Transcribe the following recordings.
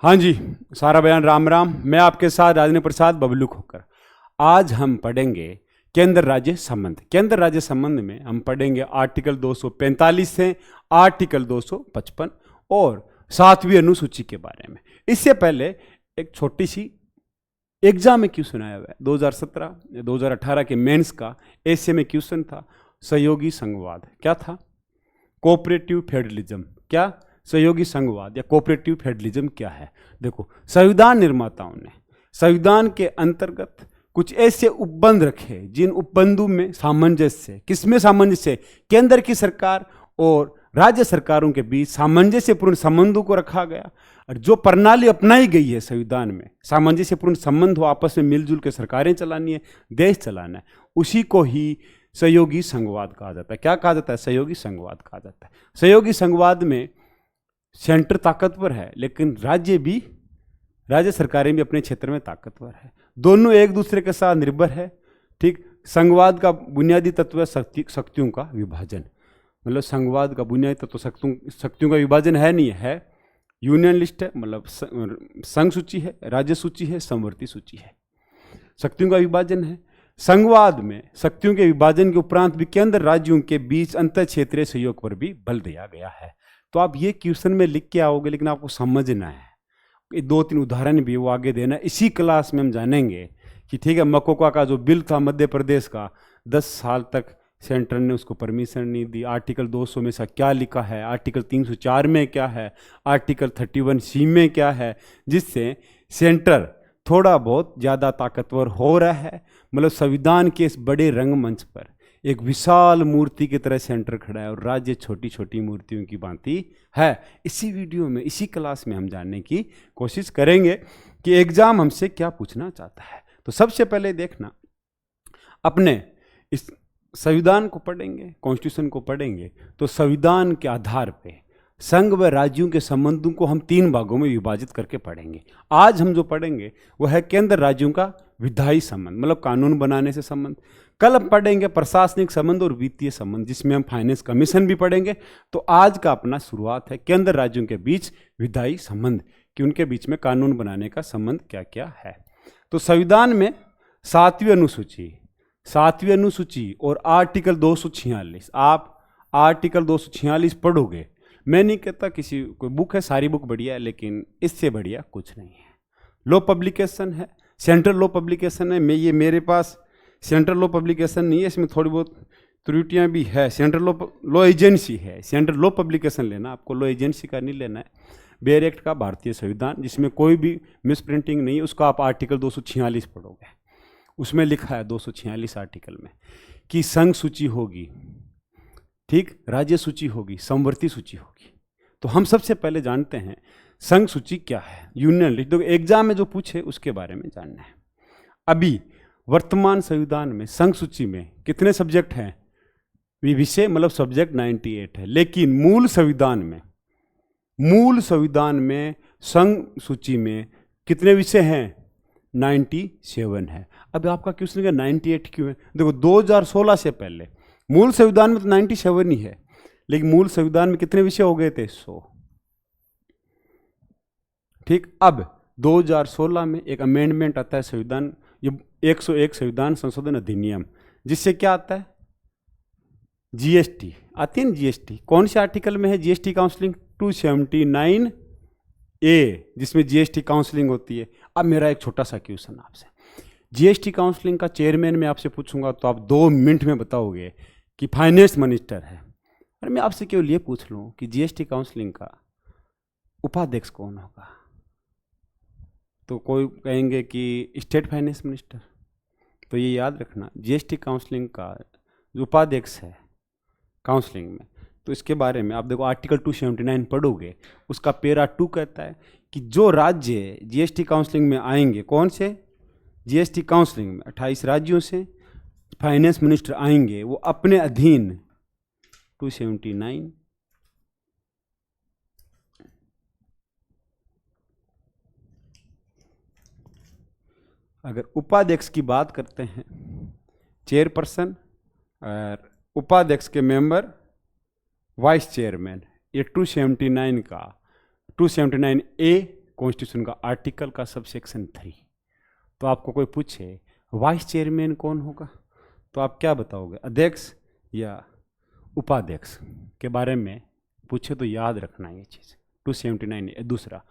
हाँ जी, सारा बयान राम राम। मैं आपके साथ राजेंद्र प्रसाद बबलू खोकर। आज हम पढ़ेंगे केंद्र राज्य संबंध। केंद्र राज्य संबंध में हम पढ़ेंगे आर्टिकल 245 से आर्टिकल 255 और 7वीं अनुसूची के बारे में। इससे पहले एक छोटी सी एग्जाम में क्वेश्चन आया हुआ है 2017 2018 के मेंस का ऐसे में क्वेश्चन था सहयोगी संघवाद। क्या था? Cooperative federalism. क्या? सहयोगी संघवाद या कोऑपरेटिव फेडरलिज्म क्या है? देखो, संविधान निर्माताओं ने संविधान के अंतर्गत कुछ ऐसे उपबंध रखे जिन उपबंधों में सामंजस्य, किसमें सामंजस्य? केंद्र की सरकार और राज्य सरकारों के बीच सामंजस्यपूर्ण संबंधों को रखा गया। और जो प्रणाली अपनाई गई है संविधान में, सामंजस्यपूर्ण संबंध हो, आपस में मिलजुल के सरकारें चलानी है, देश चलाना है, उसी को ही सहयोगी संघवाद कहा जाता है। क्या कहा जाता है? सहयोगी संघवाद कहा जाता है। सहयोगी संघवाद में सेंटर ताकतवर है, लेकिन राज्य सरकारें भी अपने क्षेत्र में ताकतवर है। दोनों एक दूसरे के साथ निर्भर है। ठीक, संघवाद का बुनियादी तत्व है शक्तियों का विभाजन। मतलब संघवाद का बुनियादी तत्व शक्तियों का विभाजन है, नहीं है, यूनियन लिस्ट है, मतलब संघ सूची है, राज्य सूची है, समवर्ती सूची है, शक्तियों का विभाजन है। संघवाद में शक्तियों के विभाजन के उपरांत भी केंद्र राज्यों के बीच अंतर क्षेत्रीय सहयोग पर भी बल दिया गया है। तो आप ये क्वेश्चन में लिख के आओगे, लेकिन आपको समझना है। ये 2-3 उदाहरण भी वो आगे देना। इसी क्लास में हम जानेंगे कि ठीक है, मकोका का जो बिल था मध्य प्रदेश का, 10 साल तक सेंटर ने उसको परमिशन नहीं दी। आर्टिकल 200 में से क्या लिखा है, आर्टिकल 304 में क्या है, आर्टिकल 31C में क्या है, जिससे सेंटर थोड़ा बहुत ज़्यादा ताकतवर हो रहा है। मतलब संविधान के इस बड़े रंगमंच पर एक विशाल मूर्ति की तरह सेंटर खड़ा है और राज्य छोटी छोटी मूर्तियों की भांति है। इसी वीडियो में, इसी क्लास में हम जानने की कोशिश करेंगे कि एग्जाम हमसे क्या पूछना चाहता है। तो सबसे पहले देखना, अपने इस संविधान को पढ़ेंगे, कॉन्स्टिट्यूशन को पढ़ेंगे, तो संविधान के आधार पे संघ व राज्यों के संबंधों को हम 3 भागों में विभाजित करके पढ़ेंगे। आज हम जो पढ़ेंगे वह है केंद्र राज्यों का विधायी संबंध, मतलब कानून बनाने से संबंध। कल हम पढ़ेंगे प्रशासनिक संबंध और वित्तीय संबंध, जिसमें हम फाइनेंस कमीशन भी पढ़ेंगे। तो आज का अपना शुरुआत है केंद्र राज्यों के बीच विधायी संबंध, कि उनके बीच में कानून बनाने का संबंध क्या क्या है। तो संविधान में 7वीं अनुसूची और आर्टिकल 246, आप आर्टिकल 246 पढ़ोगे। मैं नहीं कहता किसी कोई बुक है, सारी बुक बढ़िया है, लेकिन इससे बढ़िया कुछ नहीं है। लॉ पब्लिकेशन है, सेंट्रल लॉ पब्लिकेशन है। ये मेरे पास सेंट्रल लॉ पब्लिकेशन नहीं है, इसमें थोड़ी बहुत त्रुटियां भी है। सेंट्रल लॉ एजेंसी है, सेंट्रल लॉ पब्लिकेशन लेना, आपको लॉ एजेंसी का नहीं लेना है। बेयर एक्ट का भारतीय संविधान, जिसमें कोई भी मिस प्रिंटिंग नहीं है, उसका आप आर्टिकल 246 पढ़ोगे। उसमें लिखा है 246 आर्टिकल में कि संघ सूची होगी, ठीक, राज्य सूची होगी, समवर्ती सूची होगी। तो हम सबसे पहले जानते हैं संघ सूची क्या है, यूनियन लिस्ट। तो एग्जाम में जो पूछे उसके बारे में जानना है। अभी वर्तमान संविधान में संघ सूची में कितने सब्जेक्ट हैं? विषय मतलब सब्जेक्ट 98 है, लेकिन मूल संविधान में संघ सूची में कितने विषय हैं? 97 है। अब आपका क्वेश्चन है 98 क्यों है? देखो, 2016 से पहले मूल संविधान में तो 97 ही है, लेकिन मूल संविधान में कितने विषय हो गए थे? 100। ठीक, अब 2016 में एक अमेंडमेंट आता है संविधान, ये 101 संविधान संशोधन अधिनियम, जिससे क्या आता है? जीएसटी आती है ना। जीएसटी कौन से आर्टिकल में है? जीएसटी काउंसलिंग 279A, जिसमें जीएसटी काउंसलिंग होती है। अब मेरा एक छोटा सा क्वेश्चन आपसे, जीएसटी काउंसलिंग का चेयरमैन मैं आपसे पूछूंगा तो आप 2 मिनट में बताओगे कि फाइनेंस मिनिस्टर है। और मैं आपसे केवल ये पूछ लूँ कि जीएसटी काउंसलिंग का उपाध्यक्ष कौन होगा, तो कोई कहेंगे कि स्टेट फाइनेंस मिनिस्टर। तो ये याद रखना, जीएसटी काउंसलिंग का जो उपाध्यक्ष है काउंसलिंग में, तो इसके बारे में आप देखो आर्टिकल 279 पढ़ोगे, उसका पैरा 2 कहता है कि जो राज्य जीएसटी काउंसलिंग में आएंगे, कौन से? जीएसटी काउंसलिंग में 28 राज्यों से फाइनेंस मिनिस्टर आएंगे, वो अपने अधीन 279 अगर उपाध्यक्ष की बात करते हैं, चेयरपर्सन और उपाध्यक्ष के मेंबर, वाइस चेयरमैन, ये 279 का 279A कॉन्स्टिट्यूशन का आर्टिकल का सब सेक्शन 3। तो आपको कोई पूछे वाइस चेयरमैन कौन होगा, तो आप क्या बताओगे, अध्यक्ष या उपाध्यक्ष के बारे में पूछे तो याद रखना ये चीज़। 279 दूसरा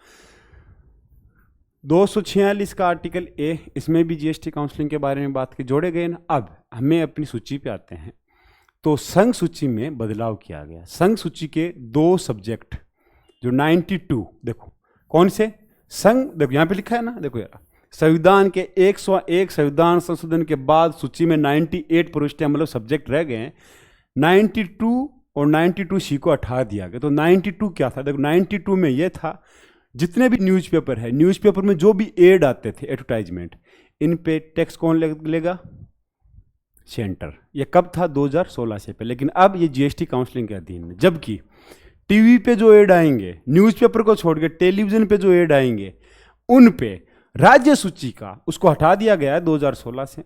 246 का आर्टिकल ए, इसमें भी जीएसटी काउंसलिंग के बारे में बात की, जोड़े गए ना। अब हमें अपनी सूची पे आते हैं, तो संघ सूची में बदलाव किया गया। संघ सूची के 2 सब्जेक्ट जो 92, देखो कौन से संघ, देखो यहाँ पे लिखा है ना, देखो यार, संविधान के 101 संविधान संशोधन के बाद सूची में 98 प्रविष्टियां मतलब सब्जेक्ट रह गए हैं। 92 और 92C को हटा दिया गया। तो 92 क्या था, देखो 92 में ये था जितने भी न्यूज़पेपर है, न्यूज़पेपर में जो भी एड आते थे, एडवर्टाइजमेंट, इन पे टैक्स कौन लेगा, सेंटर। ये कब था, 2016 से पे, लेकिन अब ये जीएसटी काउंसलिंग के अधीन है। जबकि टीवी पे जो एड आएंगे, न्यूज़पेपर को छोड़ के टेलीविजन पे जो एड आएंगे, उन पे राज्य सूची का उसको हटा दिया गया है 2016 से।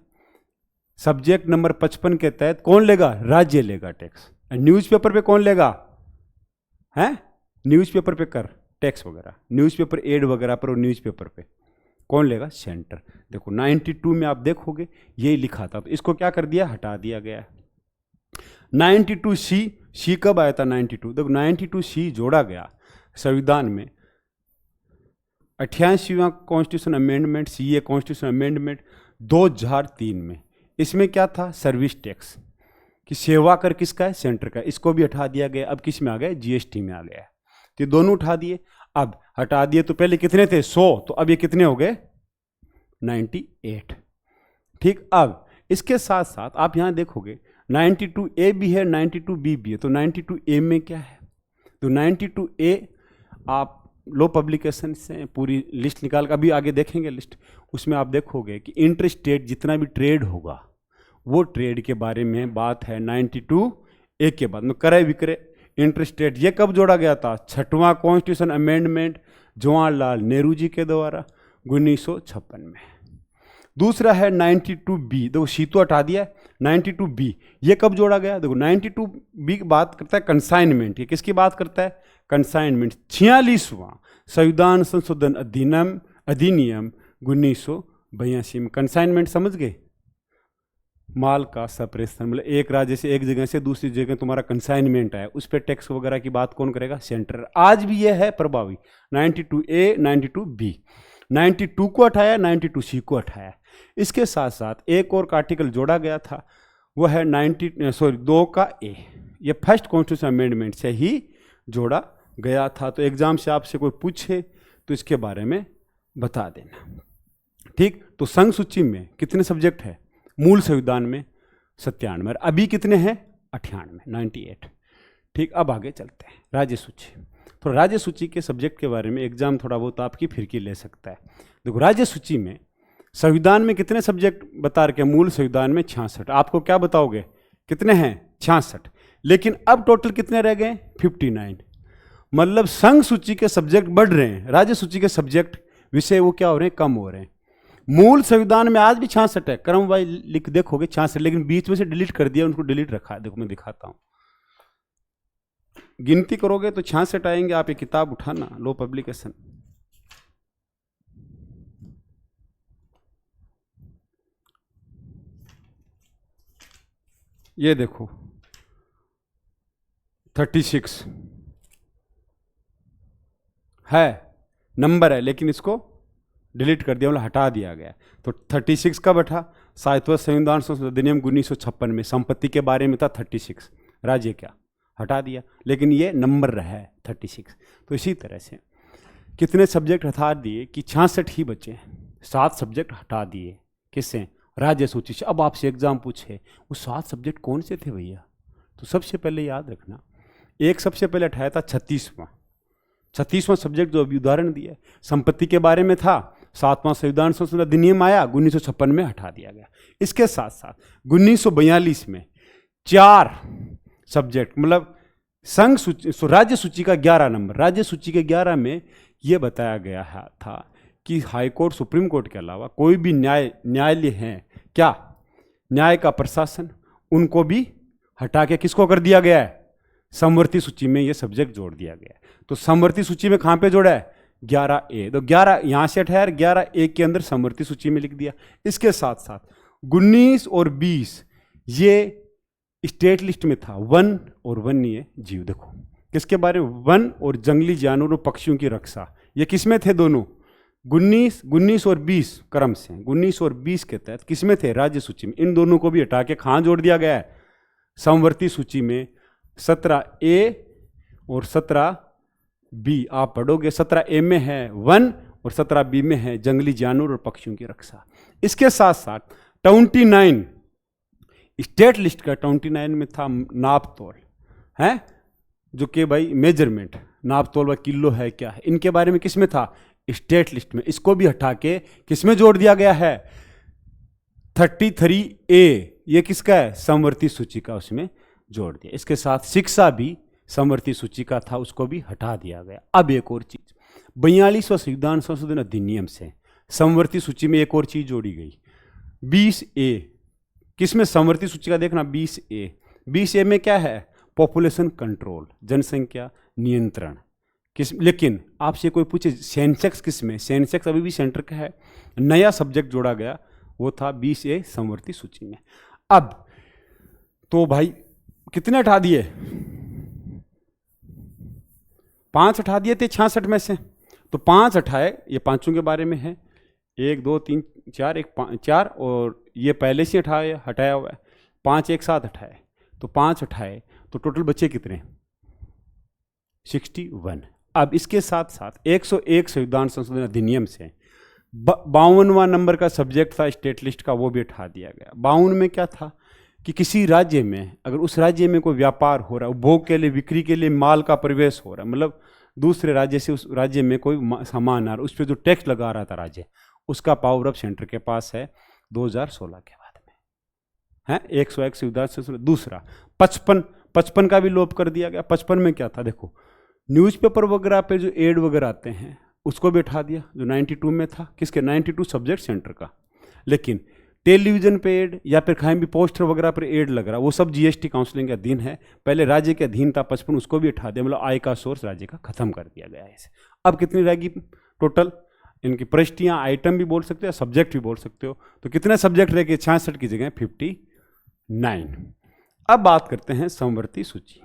सब्जेक्ट नंबर 55 के तहत कौन लेगा, राज्य लेगा टैक्स। न्यूज़पेपर पे कौन लेगा, हैं, न्यूज़पेपर पे कर टैक्स वगैरह, न्यूज़पेपर एड वगैरह पर और न्यूज़पेपर पे कौन लेगा, सेंटर। देखो 92 में आप देखोगे यही लिखा था, तो इसको क्या कर दिया, हटा दिया गया। 92C कब आया था, 92, देखो 92C जोड़ा गया संविधान में 88वां constitution amendment, CA constitution amendment 2003 में। इसमें क्या था, सर्विस टैक्स कि सेवा कर किसका है, सेंटर का, इसको भी हटा दिया गया। अब किस में आ गया, जीएसटी में आ गया। तो दोनों उठा दिए। अब हटा दिए तो पहले कितने थे, 100, तो अब ये कितने हो गए, 98। ठीक, अब इसके साथ साथ आप यहां देखोगे 92A भी है, 92B भी है। तो 92A में क्या है, तो 92A आप लो पब्लिकेशन से पूरी लिस्ट निकाल कर, अभी आगे देखेंगे लिस्ट, उसमें आप देखोगे कि इंटर स्टेट जितना भी ट्रेड होगा वो ट्रेड के बारे में बात है। 92A के बाद में क्रय विक्रय इंटर स्टेट, ये कब जोड़ा गया था, 6वां कॉन्स्टिट्यूशन अमेंडमेंट जवाहरलाल नेहरू जी के द्वारा 1956 में। दूसरा है 92B, देखो सी तो हटा दिया, 92B ये कब जोड़ा गया, देखो 92B की बात करता है कंसाइनमेंट। ये किसकी बात करता है, कंसाइनमेंट। 46वां संविधान संशोधन अधिनियम 1982 में कंसाइनमेंट समझ गए, माल का सप्रेशन, मतलब एक राज्य से एक जगह से दूसरी जगह तुम्हारा कंसाइनमेंट है, उस पर टैक्स वगैरह की बात कौन करेगा, सेंटर। आज भी यह है प्रभावी। 92A 92B, 92 को हटाया, 92C को हटाया। इसके साथ साथ एक और आर्टिकल जोड़ा गया था, वो है 2 का A, ये फर्स्ट कॉन्स्टिट्यूशन अमेंडमेंट से ही जोड़ा गया था। तो एग्जाम से आपसे कोई पूछे तो इसके बारे में बता देना। ठीक, तो संघ सूची में कितने सब्जेक्ट है, मूल संविधान में 97, अभी कितने हैं, 98, 98। ठीक, अब आगे चलते हैं राज्य सूची। तो राज्य सूची के सब्जेक्ट के बारे में एग्जाम थोड़ा बहुत आपकी फिरकी ले सकता है। देखो राज्य सूची में संविधान में कितने सब्जेक्ट बता रखे, मूल संविधान में 66, आपको क्या बताओगे कितने हैं, 66, लेकिन अब टोटल कितने रह गए, 59। मतलब संघ सूची के सब्जेक्ट बढ़ रहे हैं, राज्य सूची के सब्जेक्ट विषय वो क्या हो रहे हैं, कम हो रहे हैं। मूल संविधान में आज भी 66 है, क्रम वाइज लिख देखोगे 66, लेकिन बीच में से डिलीट कर दिया, उनको डिलीट रखा है। देखो मैं दिखाता हूं, गिनती करोगे तो 66 आएंगे। आप ये किताब उठाना, लो पब्लिकेशन, ये देखो 36 है, नंबर है, लेकिन इसको डिलीट कर दिया, मतलब हटा दिया गया। तो 36 कब हटा, 7वां संविधान संशोधन अधिनियम 1956 में संपत्ति के बारे में था 36, राज्य क्या हटा दिया, लेकिन ये नंबर रहा है 36। तो इसी तरह से कितने सब्जेक्ट हटा दिए कि 66 ही बचे, 7 सब्जेक्ट हटा दिए, किससे, राज्य सूची से। अब आपसे एग्जाम पूछे वो 7 सब्जेक्ट कौन से थे भैया, तो सबसे पहले याद रखना, एक सबसे पहले हटाया था 36वां सब्जेक्ट, जो अभी उदाहरण दिया संपत्ति के बारे में था, 7वां संविधान संशोधन अधिनियम आया 1956 में, हटा दिया गया। इसके साथ साथ 1942 में 4 सब्जेक्ट, मतलब संघ सूची, राज्य सूची का 11 नंबर, राज्य सूची के 11 में यह बताया गया था कि हाई कोर्ट, सुप्रीम कोर्ट के अलावा कोई भी न्यायालय हैं, क्या न्याय का प्रशासन, उनको भी हटा के किसको कर दिया गया है, समवर्ती सूची में ये सब्जेक्ट जोड़ दिया गया है। तो समवर्ती सूची में कहाँ पे जोड़ा है, 11A, तो 11 यहाँ से हटाया, 11A के अंदर समवर्ती सूची में लिख दिया। इसके साथ साथ 19 और 20 ये स्टेट लिस्ट में था, वन और वन्य जीव। देखो किसके बारे में, वन और जंगली जानवरों पक्षियों की रक्षा, ये किसमें थे दोनों, 19 और 20 क्रम से, 19 और 20 के तहत किसमें थे, राज्य सूची में। इन दोनों को भी हटा के कहाँ जोड़ दिया गया है, समवर्ती सूची में। 17A और 17B आप पढ़ोगे, 17A में है वन और 17B में है जंगली जानवर और पक्षियों की रक्षा। इसके साथ साथ 29 स्टेट लिस्ट का 29 में था नाप तोल है, जो कि भाई मेजरमेंट, नाप तोल व किलो है क्या है, इनके बारे में किसमें था, स्टेट लिस्ट में। इसको भी हटा के किसमें जोड़ दिया गया है, 33A, ये किसका है, समवर्ती सूची का, उसमें जोड़ दिया। इसके साथ शिक्षा भी समवर्ती सूची का था, उसको भी हटा दिया गया। अब एक और चीज, 42वां संविधान संशोधन अधिनियम से समवर्ती सूची में एक और चीज जोड़ी गई, 20A, किसमें, समवर्ती सूची का देखना 20A। 20A में क्या है, पॉपुलेशन कंट्रोल, जनसंख्या नियंत्रण किस, लेकिन आपसे कोई पूछे सेंसेक्स किसमें, सेंसेक्स अभी भी सेंटर का है, नया सब्जेक्ट जोड़ा गया, वो था 20A समवर्ती सूची में। अब तो भाई कितने हटा दिए, 5 हटा दिए थे 66 में से, तो 5 हटाए, ये पांचों के बारे में है, 1 2 3 4, 4 और ये पहले से हटाया हुआ है, 5 एक साथ हटाए, तो 5 हटाए तो टोटल बचे कितने, 61। अब इसके साथ साथ 101 संविधान संशोधन अधिनियम से 52वां नंबर का सब्जेक्ट था स्टेट लिस्ट का, वो भी हटा दिया गया। 52 में क्या था कि किसी राज्य में अगर उस राज्य में कोई व्यापार हो रहा है, उपभोग के लिए, बिक्री के लिए माल का प्रवेश हो रहा है, मतलब दूसरे राज्य से उस राज्य में कोई सामान आ रहा है, उस पर जो टैक्स लगा रहा था राज्य, उसका पावर अब सेंटर के पास है 2016 के बाद में है। 101 संविधान संशोधन। दूसरा 55 का भी लोप कर दिया गया। 55 में क्या था, देखो न्यूज़पेपर वगैरह पे जो एड वगैरह आते हैं उसको भी उठा दिया, जो 92 में था, किसके, 92 सब्जेक्ट सेंटर का। लेकिन टेलीविजन पे एड या फिर कहीं भी पोस्टर वगैरह पर एड लग रहा, वो सब जीएसटी काउंसलिंग के अधीन है, पहले राज्य के अधीन था 55, उसको भी उठा दिया, मतलब आय का सोर्स राज्य का खत्म कर दिया गया है इसे। अब कितनी रहेगी टोटल, इनकी प्रविष्टियाँ, आइटम भी बोल सकते हो, सब्जेक्ट भी बोल सकते हो, तो कितने सब्जेक्ट रह गए, 66 की जगह 59। अब बात करते हैं समवर्ती सूची।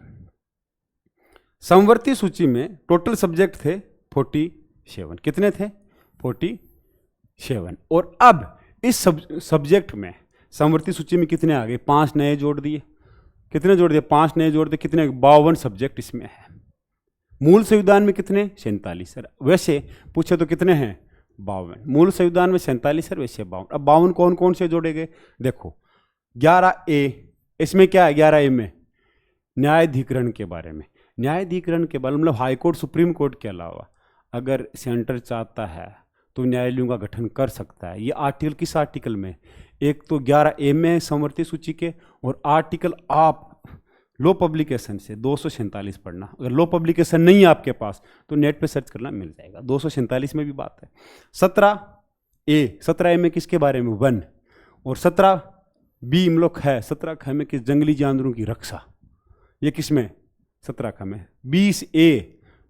समवर्ती सूची में टोटल सब्जेक्ट थे 47, कितने थे, 47। और अब इस सब्जेक्ट में समवर्ती सूची में कितने आ गए, 5 नए जोड़ दिए, कितने जोड़ दिए, 5 नए जोड़ दिए, कितने, 52 सब्जेक्ट इसमें है। मूल संविधान में कितने, 47 सर, वैसे पूछे तो कितने हैं, 52। मूल संविधान में 47 सर, वैसे 52। अब 52 कौन कौन से जोड़े गए, देखो 11A, इसमें क्या है 11A में, न्यायाधिकरण के बारे में, न्यायाधिकरण के बारे में मतलब हाई कोर्ट, सुप्रीम कोर्ट के अलावा अगर सेंटर चाहता है तो न्यायालयों का गठन कर सकता है। ये आर्टिकल किस आर्टिकल में, एक तो 11A में समवर्ती सूची के, और आर्टिकल आप लो पब्लिकेशन से 247 पढ़ना, अगर लो पब्लिकेशन नहीं है आपके पास तो नेट पे सर्च करना, मिल जाएगा, 247 में भी बात है। 17A में किसके बारे में, वन, और 17B हम लोग है, 17 ख में किस, जंगली जानवरों की रक्षा, ये किसमें, 17 ख में। 20A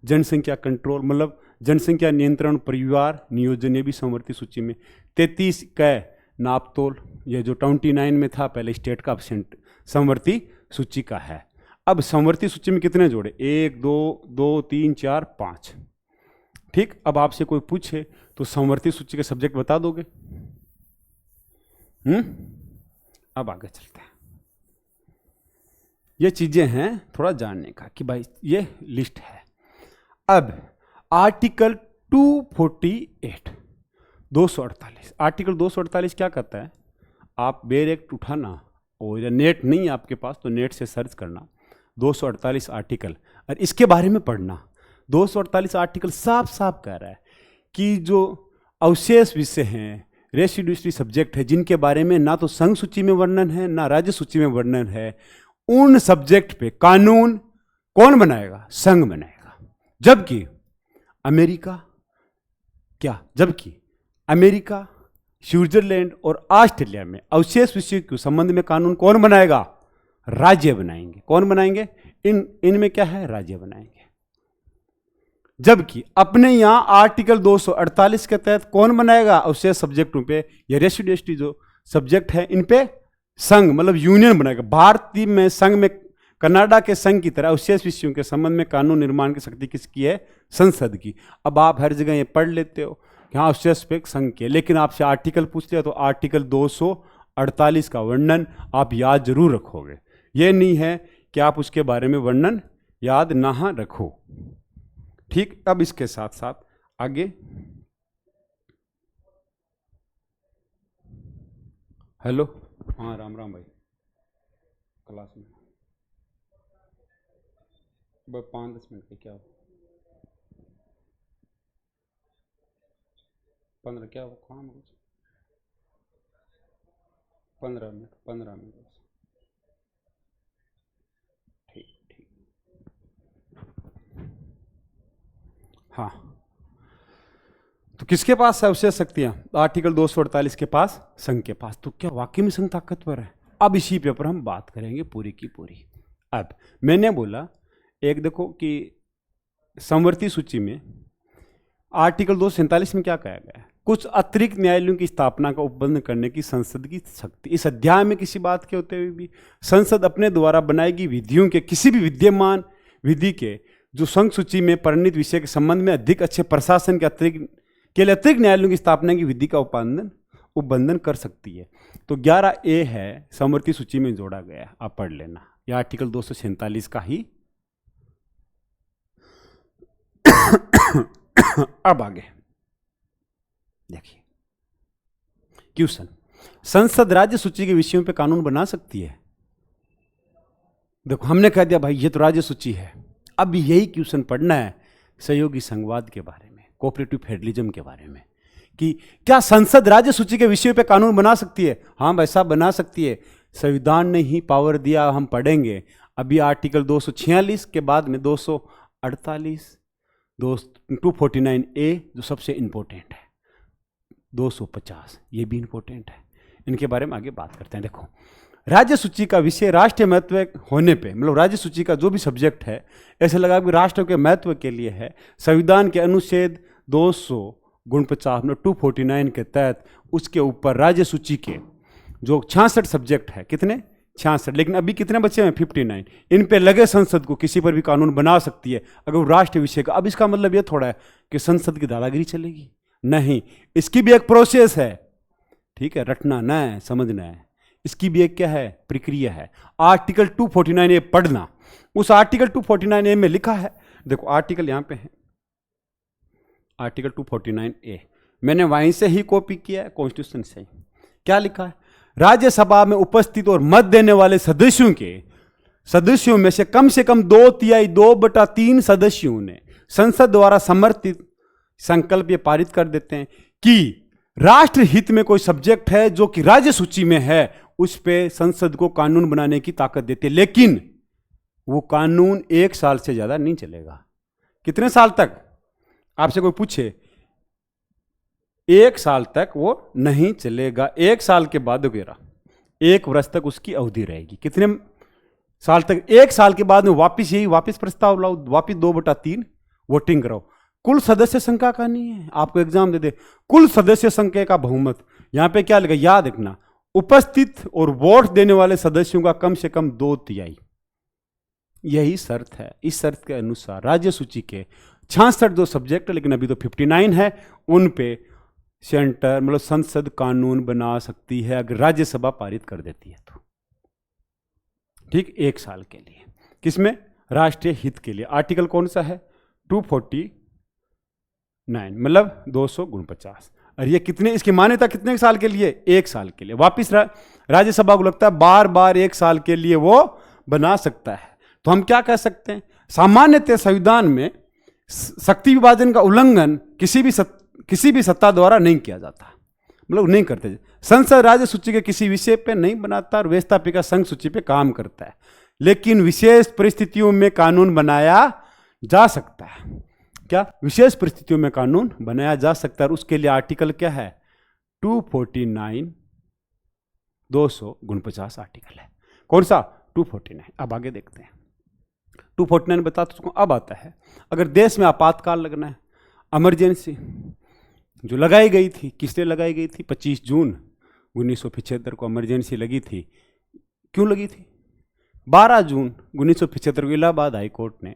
जनसंख्या कंट्रोल, मतलब जनसंख्या नियंत्रण, परिवार नियोजन, ये भी समवर्ती सूची में। 33 क नापतोल, ये जो 29 में था पहले स्टेट का, अब समवर्ती सूची का है। अब समवर्ती सूची में कितने जोड़े, 1 2 3 4 5, ठीक। अब आपसे कोई पूछे तो समवर्ती सूची के सब्जेक्ट बता दोगे, अब आगे चलते हैं। ये चीजें हैं थोड़ा जानने का कि भाई ये लिस्ट है। अब आर्टिकल 248, 248, आर्टिकल 248 क्या कहता है, आप बेर एक्ट उठाना, और या नेट नहीं है आपके पास तो नेट से सर्च करना 248 आर्टिकल, और इसके बारे में पढ़ना। 248 आर्टिकल साफ साफ कह रहा है कि जो अवशेष विषय हैं, रेसिड्यूअरी सब्जेक्ट है, जिनके बारे में ना तो संघ सूची में वर्णन है ना राज्य सूची में वर्णन है, उन सब्जेक्ट पे कानून कौन बनाएगा, संघ बनाएगा। जबकि अमेरिका, स्विट्जरलैंड और ऑस्ट्रेलिया में अवशेष विषय के संबंध में कानून कौन बनाएगा, राज्य बनाएंगे। कौन बनाएंगे, इनमें क्या है, राज्य बनाएंगे। जबकि अपने यहाँ आर्टिकल 248 के तहत कौन बनाएगा, अवशेष सब्जेक्टों पे या रेसिडेंटी जो सब्जेक्ट है इन पे संघ मतलब यूनियन बनाएगा। भारतीय में संघ में कनाडा के संघ की तरह अवशेष विषयों के संबंध में कानून निर्माण की शक्ति किसकी है, संसद की। अब आप हर जगह ये पढ़ लेते हो कि हाँ अवशेष पे संघ की है, लेकिन आपसे आर्टिकल पूछ लिया तो आर्टिकल 248 का वर्णन आप याद जरूर रखोगे। ये नहीं है कि आप उसके बारे में वर्णन याद ना रखो। ठीक, अब इसके साथ साथ आगे हेलो, हाँ राम राम भाई, क्लास में 5-10 मिनट के क्या 15 क्या काम है, 15 मिनट ठीक ठीक। हाँ, तो किसके पास है अवशेष शक्तियां, आर्टिकल 248 के पास, संघ के पास। तो क्या वाकई में संघ ताकतवर है? अब इसी पे पर हम बात करेंगे पूरी की पूरी। अब मैंने बोला एक देखो कि समवर्ती सूची में आर्टिकल 247 में क्या कहा गया है, कुछ अतिरिक्त न्यायालयों की स्थापना का उपबंध करने की संसद की शक्ति। इस अध्याय में किसी बात के होते हुए भी संसद अपने द्वारा बनाएगी विधियों के किसी भी विद्यमान विधि के जो संघ सूची में परिणित विषय के संबंध में अधिक अच्छे प्रशासन के लिए अतिरिक्त न्यायालयों की स्थापना की विधि का उपबंधन कर सकती है। तो 11A है, समवर्ती सूची में जोड़ा गया, आप पढ़ लेना। यह आर्टिकल 247 का ही। अब आगे देखिए, क्वेश्चन, संसद राज्य सूची के विषयों पे कानून बना सकती है? देखो हमने कह दिया भाई ये तो राज्य सूची है। अब यही क्वेश्चन पढ़ना है सहयोगी संघवाद के बारे में, कोऑपरेटिव फेडरलिज्म के बारे में, कि क्या संसद राज्य सूची के विषयों पे कानून बना सकती है? हाँ भाई साहब बना सकती है, संविधान ने ही पावर दिया। हम पढ़ेंगे अभी आर्टिकल 246 के बाद में 248, 249A जो सबसे इंपॉर्टेंट है, 250 ये भी इंपॉर्टेंट है। इनके बारे में आगे बात करते हैं। देखो, राज्य सूची का विषय राष्ट्रीय महत्व होने पे, मतलब राज्य सूची का जो भी सब्जेक्ट है ऐसे लगा कि राष्ट्र के महत्व के लिए है, संविधान के अनुच्छेद 249 मतलब 249 के तहत उसके ऊपर राज्य सूची के जो 66 सब्जेक्ट है, कितने 66, लेकिन अभी कितने बचे हैं 59, इन पे लगे संसद को किसी पर भी कानून बना सकती है अगर वो राष्ट्रीय विषय का। अब इसका मतलब ये थोड़ा है कि संसद की दादागिरी चलेगी, नहीं, इसकी भी एक प्रोसेस है। ठीक है, रटना न है, समझना है, इसकी भी एक क्या है, प्रक्रिया है। आर्टिकल 249A पढ़ना, उस आर्टिकल 249A में लिखा है, देखो आर्टिकल यहां पे है, आर्टिकल 249A मैंने वहीं से ही कॉपी किया है, कॉन्स्टिट्यूशन से ही। क्या लिखा है, राज्यसभा में उपस्थित और मत देने वाले सदस्यों में से कम 2/3 2/3 सदस्यों ने संसद द्वारा समर्थित संकल्प ये पारित कर देते हैं कि राष्ट्र हित में कोई सब्जेक्ट है जो कि राज्य सूची में है, उस पे संसद को कानून बनाने की ताकत देते, लेकिन वो कानून 1 साल से ज्यादा नहीं चलेगा। कितने साल तक? आपसे कोई पूछे, 1 साल तक वो नहीं चलेगा। 1 साल के बाद वगैरह 1 वर्ष तक उसकी अवधि रहेगी। कितने साल तक? 1 साल के बाद में वापिस प्रस्ताव लाओ, वापिस 2/3 वोटिंग कराओ। कुल सदस्य संख्या का नहीं है, आपको एग्जाम दे दे कुल सदस्य संख्या का बहुमत। यहां पे क्या लिखा, याद रखना, उपस्थित और वोट देने वाले सदस्यों का कम से कम 2/3, यही शर्त है। इस शर्त के अनुसार राज्य सूची के 66 जो सब्जेक्ट, लेकिन अभी तो 59 है, उन पे सेंटर मतलब संसद कानून बना सकती है अगर राज्यसभा पारित कर देती है तो। ठीक, 1 साल के लिए, किसमें? राष्ट्रीय हित के लिए। आर्टिकल कौन सा है? 249 मतलब 249। और ये कितने, इसकी मान्यता कितने साल के लिए? 1 साल के लिए। वापिस राज्यसभा को लगता है बार बार 1 साल के लिए वो बना सकता है। तो हम क्या कह सकते हैं, सामान्यतः संविधान में शक्ति विभाजन का उल्लंघन किसी भी सत्ता द्वारा नहीं किया जाता, मतलब नहीं करते। संसद राज्य सूची के किसी विषय पे नहीं बनाता और व्यवस्थापिका संघ सूची पे काम करता है, लेकिन विशेष परिस्थितियों में कानून बनाया जा सकता है। क्या? विशेष परिस्थितियों में कानून बनाया जा सकता है, और उसके लिए आर्टिकल क्या है? 249 249 आर्टिकल है। कौन सा? 249। अब आगे देखते हैं। 249 बता चुका हूं। अब आता है अगर देश में आपातकाल लगना है, इमरजेंसी जो लगाई गई थी, किसने लगाई गई थी? 25 जून 1975 को इमरजेंसी लगी थी। क्यों लगी थी? 12 जून 1975 को इलाहाबाद हाई कोर्ट ने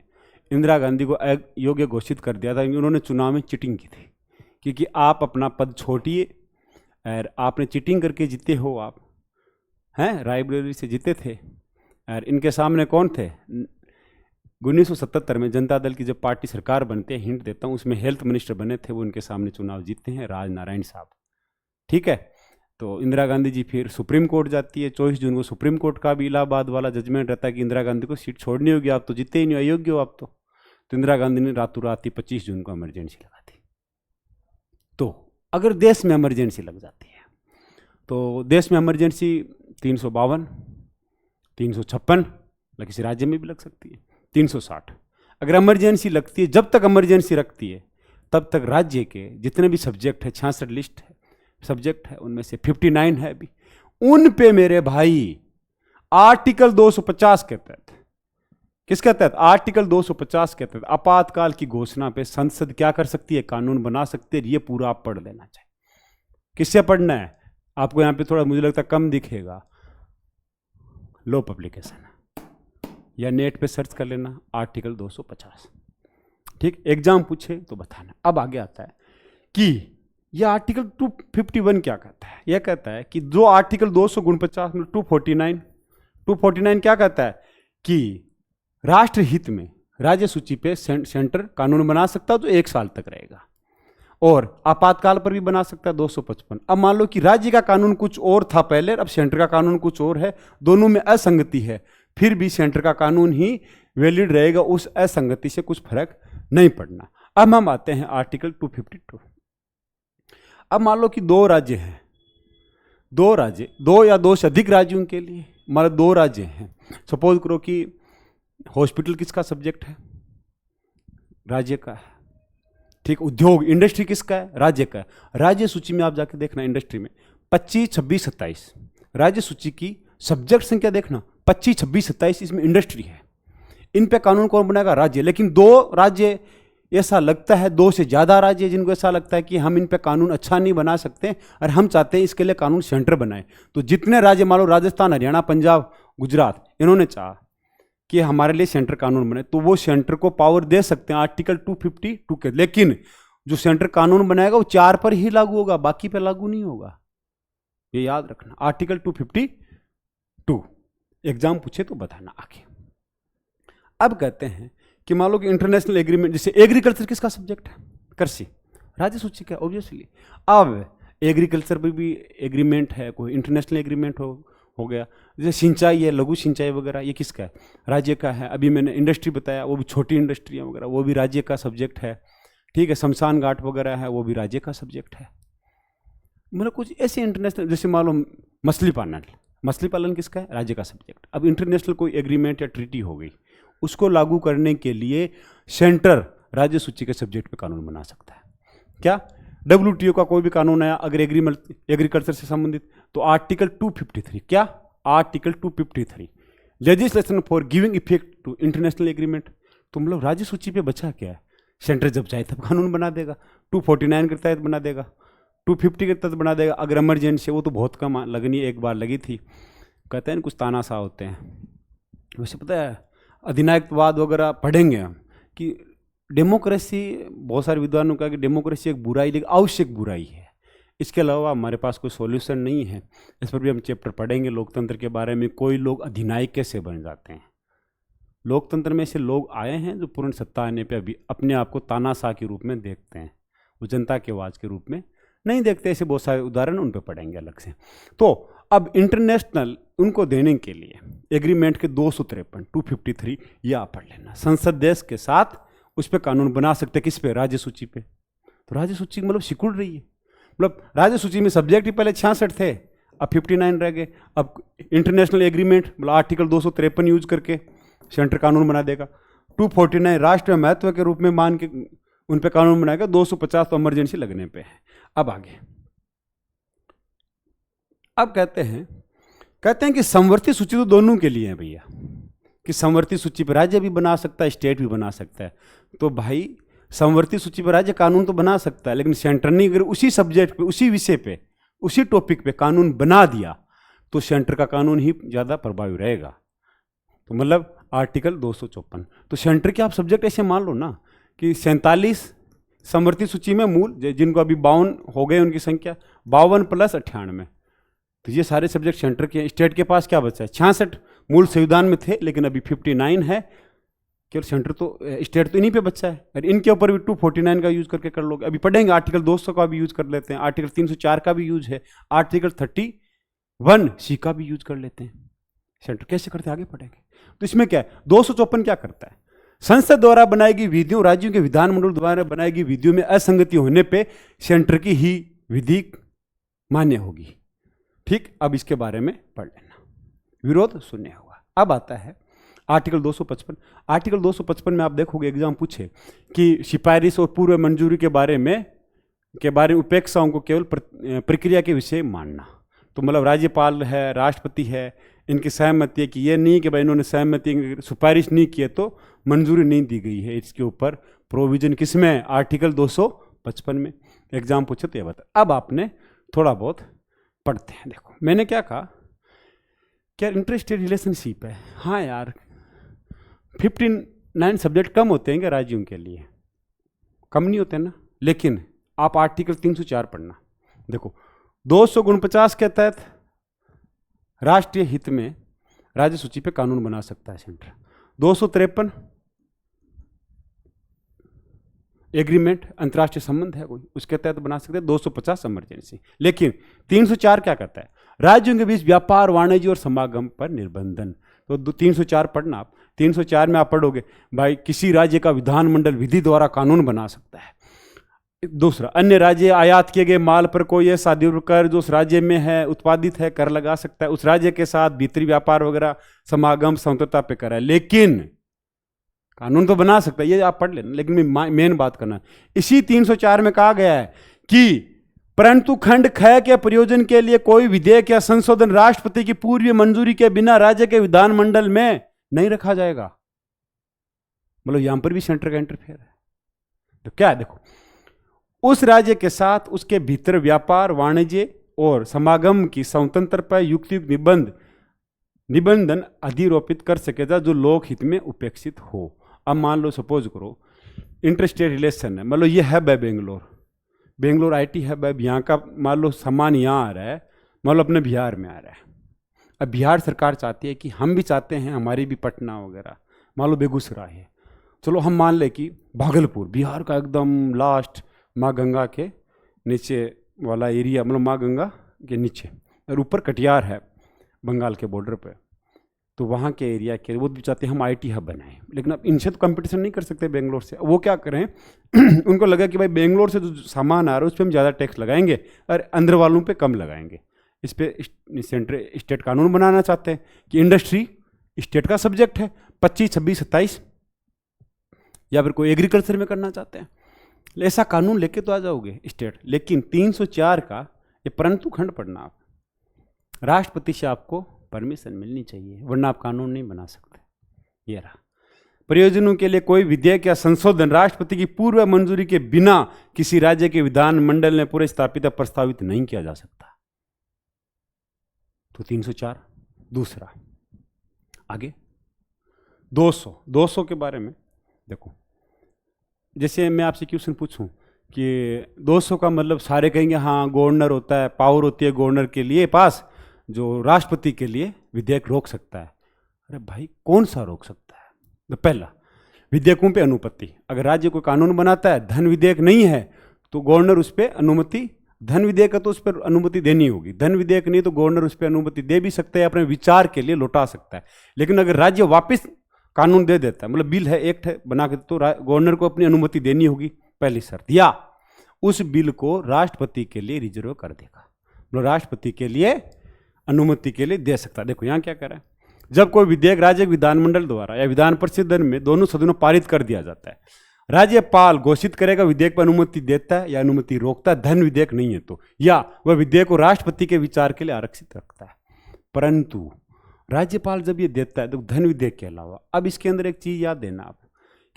इंदिरा गांधी को अयोग्य घोषित कर दिया था कि उन्होंने चुनाव में चीटिंग की थी, क्योंकि आप अपना पद छोड़िए और आपने चीटिंग करके जीते हो, आप हैं रायबरेली से जीते थे। और इनके सामने कौन थे? 1977 में जनता दल की जब पार्टी सरकार बनते हैं, हिंट देता हूँ, उसमें हेल्थ मिनिस्टर बने थे, वो उनके सामने चुनाव जीतते हैं, राजनारायण साहब। ठीक है, तो इंदिरा गांधी जी फिर सुप्रीम कोर्ट जाती है। 24 जून को सुप्रीम कोर्ट का भी इलाहाबाद वाला जजमेंट रहता है कि इंदिरा गांधी को सीट छोड़नी होगी, आप तो जीते ही नहीं, अयोग्य हो आप तो इंदिरा गांधी ने रातों रात ही 25 जून को इमरजेंसी लगा दी। तो अगर देश में इमरजेंसी लग जाती है तो देश में इमरजेंसी 352, 356 या किसी राज्य में भी लग सकती है, 360 अगर इमरजेंसी लगती है। जब तक इमरजेंसी रखती है तब तक राज्य के जितने भी सब्जेक्ट है, 66 लिस्ट है सब्जेक्ट है, उनमें से 59 है अभी, उन पे मेरे भाई आर्टिकल 250 के तहत, किसके तहत? आर्टिकल 250 के तहत आपातकाल की घोषणा पे संसद क्या कर सकती है? कानून बना सकती है। ये पूरा आप पढ़ लेना चाहिए। किससे पढ़ना है? आपको यहां पे थोड़ा मुझे लगता है कम दिखेगा, लो पब्लिकेशन या नेट पे सर्च कर लेना आर्टिकल 250। ठीक, एग्जाम पूछे तो बताना। अब आगे आता है कि यह आर्टिकल 251 क्या कहता है? यह कहता है कि जो आर्टिकल 249 में 249 क्या कहता है कि राष्ट्र हित में राज्य सूची पे सेंटर कानून बना सकता है जो 1 साल तक रहेगा, और आपातकाल पर भी बना सकता है 255। अब मान लो कि राज्य का कानून कुछ और था पहले, अब सेंटर का कानून कुछ और है, दोनों में असंगति है, फिर भी सेंटर का कानून ही वैलिड रहेगा, उस असंगति से कुछ फर्क नहीं पड़ना। अब हम आते हैं आर्टिकल 252। अब मान लो कि 2 राज्य हैं, 2 राज्य, 2 या 2 से अधिक राज्यों के लिए, हमारे 2 राज्य हैं। सपोज करो कि हॉस्पिटल किसका सब्जेक्ट है? राज्य का है। ठीक, उद्योग इंडस्ट्री किसका है? राज्य का है। राज्य सूची में आप जाके देखना, इंडस्ट्री में 25, 26, 27 राज्य सूची की सब्जेक्ट संख्या देखना, 25, 26, 27 इसमें इंडस्ट्री है। इन पे कानून कौन बनाएगा? राज्य। लेकिन 2 राज्य ऐसा लगता है, 2 से ज्यादा राज्य जिनको ऐसा लगता है कि हम इन पे कानून अच्छा नहीं बना सकते और हम चाहते हैं इसके लिए कानून सेंटर बनाए। तो जितने राज्य, मान लो राजस्थान, हरियाणा, पंजाब, गुजरात, इन्होंने चाहा कि हमारे लिए सेंटर कानून बने, तो वो सेंटर को पावर दे सकते हैं आर्टिकल 252 के। लेकिन जो सेंटर कानून बनाएगा वो 4 पर ही लागू होगा, बाकी पर लागू नहीं होगा, ये याद रखना। आर्टिकल 252 एग्जाम पूछे तो बताना आगे। अब कहते हैं कि मान लो कि इंटरनेशनल एग्रीमेंट, जैसे एग्रीकल्चर किसका सब्जेक्ट है? कृषि, राज्य सूची का ऑब्वियसली। अब एग्रीकल्चर पर भी एग्रीमेंट है, कोई इंटरनेशनल एग्रीमेंट हो गया। जैसे सिंचाई है, लघु सिंचाई वगैरह, ये किसका है? राज्य का है। अभी मैंने इंडस्ट्री बताया, वो भी छोटी इंडस्ट्रियाँ वगैरह, वो भी राज्य का सब्जेक्ट है। ठीक है, शमशान घाट वगैरह है, वो भी राज्य का सब्जेक्ट है। मतलब कुछ ऐसे इंटरनेशनल, जैसे मान लो मछली पालन किसका है? राज्य का सब्जेक्ट। अब इंटरनेशनल कोई एग्रीमेंट या ट्रीटी हो गई, उसको लागू करने के लिए सेंटर राज्य सूची के सब्जेक्ट पे कानून बना सकता है। क्या? WTO का कोई भी कानून आया अगर एग्रीकल्चर से संबंधित, तो आर्टिकल 253, क्या? Article 253 legislation for giving effect to international agreement. तो मतलब राज्य सूची पे बचा क्या है? सेंटर जब चाहे तब कानून बना देगा। 249 के तहत बना देगा, 250 के तहत बना देगा। अगर इमरजेंसी, वो तो बहुत कम लगनी, एक बार लगी थी। कहते हैं कुछ तानाशाह होते हैं। वैसे पता है अधिनायकवाद वगैरह पढ़ेंगे हम कि डेमोक्रेसी, बहुत सारे विद्वानों ने कहा कि डेमोक्रेसी एक बुराई, लेकिन आवश्यक बुराई है। इसके अलावा हमारे पास कोई सॉल्यूशन नहीं है। इस पर भी हम चैप्टर पढ़ेंगे लोकतंत्र के बारे में। कोई लोग अधिनायक कैसे बन जाते हैं? लोकतंत्र में ऐसे लोग आए हैं जो पूर्ण सत्ता आने पे अभी अपने आप को तानाशाह के रूप में देखते हैं, वो जनता की आवाज़ के रूप में नहीं देखते। ऐसे बहुत सारे उदाहरण उन पर पढ़ेंगे अलग से। तो अब इंटरनेशनल उनको देने के लिए एग्रीमेंट के 253, 253 ये आप पढ़ लेना। संसद देश के साथ उस पर कानून बना सकते, किस पे? राज्य सूची पे। तो राज्य सूची मतलब सिकुड़ रही है। मतलब राज्य सूची में सब्जेक्ट ही पहले 66 थे, अब 59 रह गए। अब इंटरनेशनल एग्रीमेंट मतलब आर्टिकल 253 यूज करके सेंटर कानून बना देगा। 249 राष्ट्रीय महत्व के रूप में मान के उन पे कानून बनाएगा। 250 तो इमरजेंसी लगने पे है। अब आगे, अब कहते हैं कि समवर्ती सूची तो दोनों के लिए है भैया। कि समवर्ती सूची पर राज्य भी बना सकता है, स्टेट भी बना सकता है। तो भाई समवर्ती सूची पर राज्य कानून तो बना सकता है, लेकिन सेंटर ने अगर उसी सब्जेक्ट पे, उसी विषय पे, उसी टॉपिक पे कानून बना दिया तो सेंटर का कानून ही ज़्यादा प्रभावी रहेगा। तो मतलब आर्टिकल 254। तो सेंटर के आप सब्जेक्ट ऐसे मान लो ना कि 47 समवर्ती सूची में मूल, जिनको अभी 52 हो गए उनकी संख्या, 52 प्लस 98, तो ये सारे सब्जेक्ट सेंटर के। स्टेट के पास क्या बचा है? 66 मूल संविधान में थे, लेकिन अभी 59 है केवल। सेंटर तो, स्टेट तो इन्हीं पे बच्चा है। और इनके ऊपर भी 249 का यूज करके कर लोगे। अभी पढ़ेंगे आर्टिकल 200 का भी यूज कर लेते हैं, आर्टिकल 304 का भी यूज है, आर्टिकल 31C का भी यूज कर लेते हैं। सेंटर कैसे करते हैं आगे पढ़ेंगे। तो इसमें क्या है, 254 क्या करता है? संसद द्वारा बनाई गई विधियों, राज्यों के विधानमंडल द्वारा बनाई गई विधियों में असंगति होने पे सेंटर की ही विधि मान्य होगी। ठीक, अब इसके बारे में पढ़ लेना, विरोध शून्य होगा। अब आता है आर्टिकल 255। आर्टिकल 255 में आप देखोगे एग्जाम पूछे कि सिफारिश और पूर्व मंजूरी के बारे में उपेक्षाओं को केवल प्रक्रिया के विषय मानना। तो मतलब राज्यपाल है, राष्ट्रपति है, इनकी सहमति है कि ये नहीं कि भाई इन्होंने सहमति सिफारिश नहीं की है तो मंजूरी नहीं दी गई है। इसके ऊपर प्रोविजन किसमें? आर्टिकल 255 में। एग्जाम पूछे तो ये बता। अब आपने थोड़ा बहुत पढ़ते हैं। देखो मैंने क्या कहा, क्या इंटरस्टेट रिलेशनशिप है। हाँ यार, 59 सब्जेक्ट कम होते हैं क्या राज्यों के लिए? कम नहीं होते ना, लेकिन आप आर्टिकल 304 पढ़ना। देखो 249 के तहत राष्ट्रीय हित में राज्य सूची पे कानून बना सकता है सेंटर। 253 एग्रीमेंट, अंतर्राष्ट्रीय संबंध है कोई, उसके तहत बना सकते हैं। 250 इमरजेंसी। लेकिन 304 क्या करता है? राज्यों के बीच व्यापार, वाणिज्य और समागम पर निर्बंधन। तो 304 पढ़ना आप। 304 में आप पढ़ोगे भाई किसी राज्य का विधानमंडल विधि द्वारा कानून बना सकता है। दूसरा, अन्य राज्य आयात किए गए माल पर कोई ऐसा द्रव्य कर जो उस राज्य में है उत्पादित है कर लगा सकता है। उस राज्य के साथ भीतरी व्यापार वगैरह समागम स्वतंत्रता पे कर है, लेकिन कानून तो बना सकता है। ये आप पढ़ लेना, लेकिन मैं मेन बात करना, इसी 304 में कहा गया है कि परंतु खंड ख के प्रयोजन के लिए कोई विधेयक या संशोधन राष्ट्रपति की पूर्व मंजूरी के बिना राज्य के विधानमंडल में नहीं रखा जाएगा। मतलब यहां पर भी सेंटर का इंटरफेयर है। तो क्या है, देखो उस राज्य के साथ उसके भीतर व्यापार, वाणिज्य और समागम की स्वतंत्रता पर युक्त निबंधन अधिरोपित कर सकेगा जो लोक हित में उपेक्षित हो। अब मान लो, सपोज करो इंटरस्टेट रिलेशन है, मतलब ये हब है बेंगलोर आईटी हब है। यहाँ का मान लो सामान यहाँ आ रहा है, मान लो अपने बिहार में आ रहा है। अब बिहार सरकार चाहती है कि हम भी चाहते हैं हमारी भी पटना वगैरह, मान लो बेगूसराय है, चलो हम मान ले कि भागलपुर, बिहार का एकदम लास्ट माँ गंगा के नीचे वाला एरिया, मतलब माँ गंगा के नीचे, और ऊपर कटिहार है बंगाल के बॉर्डर पे, तो वहाँ के एरिया के वो भी चाहते हैं हम आईटी हब बनाएं। लेकिन अब इनसे तो कंपटीशन नहीं कर सकते बेंगलोर से। वो क्या करें उनको लगा कि भाई बेंगलोर से जो सामान आ रहा है उस पर हम ज़्यादा टैक्स लगाएंगे और अंदर वालों पे कम लगाएंगे। इस पर सेंटर स्टेट कानून बनाना चाहते हैं कि इंडस्ट्री स्टेट का सब्जेक्ट है, 25, 26, 27, या फिर कोई एग्रीकल्चर में करना चाहते हैं। ऐसा कानून लेके तो आ जाओगे स्टेट। लेकिन 304 का ये परंतु खंड पढ़ना आप, राष्ट्रपति से आपको परमिशन मिलनी चाहिए वरना आप कानून नहीं बना सकते। ये रहा, प्रयोजनों के लिए कोई विधेयक या संशोधन राष्ट्रपति की पूर्व मंजूरी के बिना किसी राज्य के विधानमंडल में पूरे स्थापित या प्रस्तावित नहीं किया जा सकता। तो 304। दूसरा आगे 200 के बारे में देखो, जैसे मैं आपसे क्वेश्चन पूछूं कि 200 का मतलब सारे कहेंगे हाँ गवर्नर होता है, पावर होती है गवर्नर के लिए पास जो राष्ट्रपति के लिए विधेयक रोक सकता है। अरे भाई कौन सा रोक सकता है? तो पहला, विधेयकों पे अनुमति। अगर राज्य कोई कानून बनाता है, धन विधेयक नहीं है तो गवर्नर उस पर अनुमति, धन विधेयक है तो उस पर अनुमति देनी होगी। धन विधेयक नहीं तो गवर्नर उस पर अनुमति दे भी सकता है, अपने विचार के लिए लौटा सकता है। लेकिन अगर राज्य वापस कानून दे देता है, मतलब बिल है, एक्ट है बना के, तो गवर्नर को अपनी अनुमति देनी होगी पहली शर्त, या उस बिल को राष्ट्रपति के लिए रिजर्व कर देगा, मतलब राष्ट्रपति के लिए अनुमति के लिए दे सकता है। देखो यहाँ क्या कह रहा है, जब कोई विधेयक राज्य विधानमंडल द्वारा या विधान परिषद में दोनों सदनों पारित कर दिया जाता है, राज्यपाल घोषित करेगा विधेयक पर अनुमति देता है या अनुमति रोकता है, धन विधेयक नहीं है तो, या वह विधेयक को राष्ट्रपति के विचार के लिए आरक्षित रखता है। परंतु राज्यपाल जब ये देता है तो धन विधेयक के अलावा, अब इसके अंदर एक चीज याद देना आप